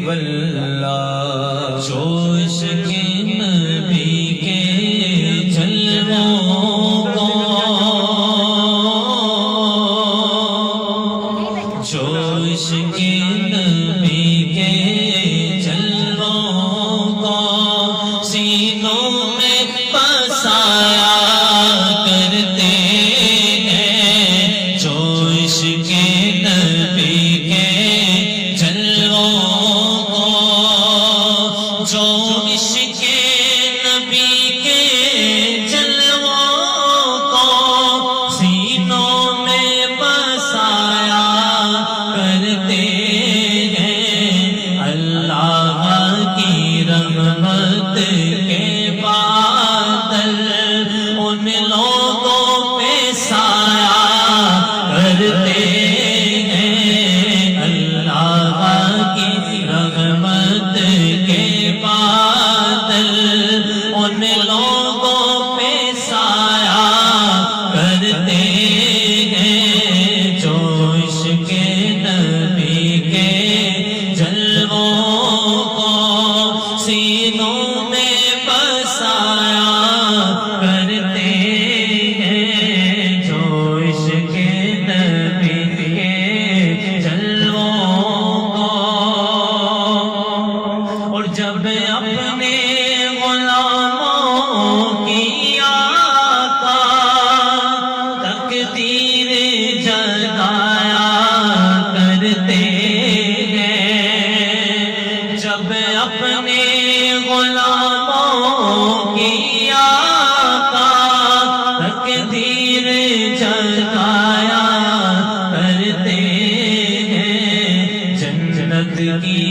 واللہ جوش کے نبی کے جلووں کو جوش کے نبی کے جلووں کو سینوں میں بسایا کرتے ہیں جوش کے نبی کے جلووں کو جو عشق نبی کے جلووں کو سینوں میں بسایا کرتے ہیں اللہ کی رحمت کے بادل ان لوگوں پہ سایہ کرتے ہیں اللہ کی رحمت کے بادل ان لوگوں پہ سایہ کرتے ہیں جو عشق نبی کے جلووں کو سینوں میں بسایا کرتے ہیں جو عشق نبی کے جلووں کو اور جب اپنے غلاموں کی آقا تقدیر جگایا کرتے ہیں جب اپنے غلاموں کی آقا تقدیر جگایا کرتے ہیں جنت کی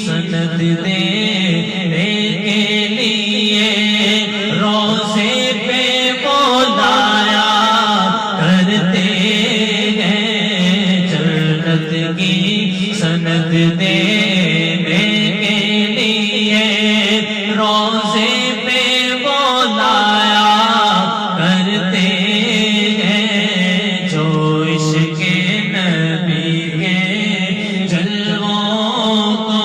سند دینے کے لیے روضے پہ بلایا کرتے ہیں جنت کی سند دینے کے لیے روضے پہ بلایا کرتے ہیں جو عشق نبی کے جلووں کو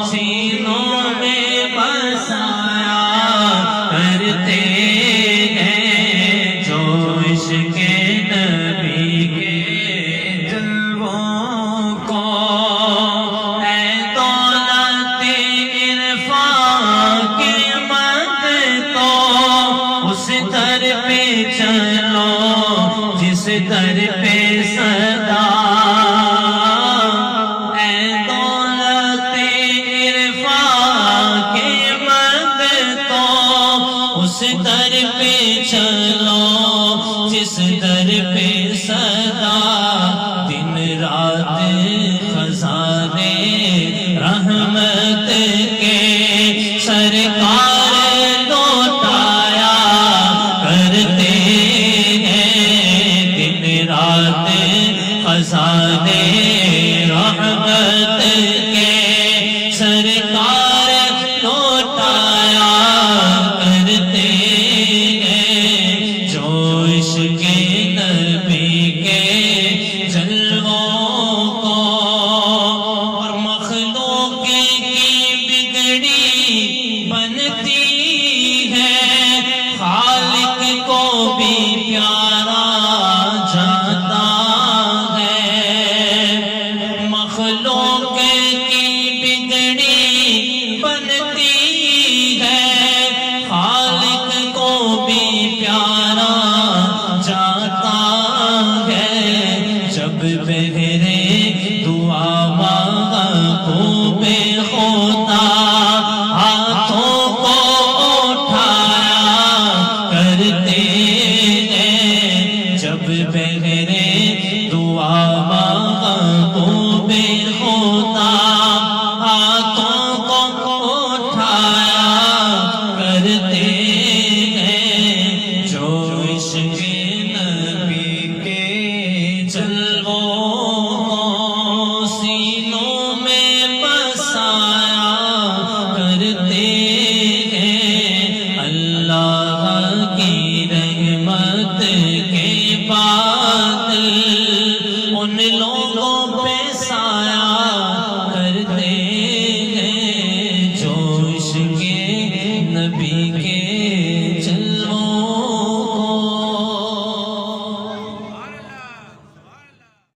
سینوں میں بسایا کرتے ہیں جو عشق نبی کے جلووں کو اے دولت عرفان کی مت تو اس در پہ چلو جس در پہ صدا اے دولت عرفان کی مت تو اس در پہ چلو جس در پہ صدا دن رات خزانے رحمت کے سرکار لوٹایا کرتے ہیں دن رات خزانے رحمت کے سرکار لوٹایا کرتے ہیں جو عشق نبی کے جلووں کو اور مخلوق کی بگڑی بنتی ہے خالق کو بھی پیارا جاتا ہے مخلوق کی بگڑی بنتی ہے خالق کو بھی پیارا جاتا ہے جب بہرے دعا مانگوں پہ ہوتا ہاتھوں کو اٹھایا کرتے ہیں جب بہرے دعا مانگوں پہ ہوتا کے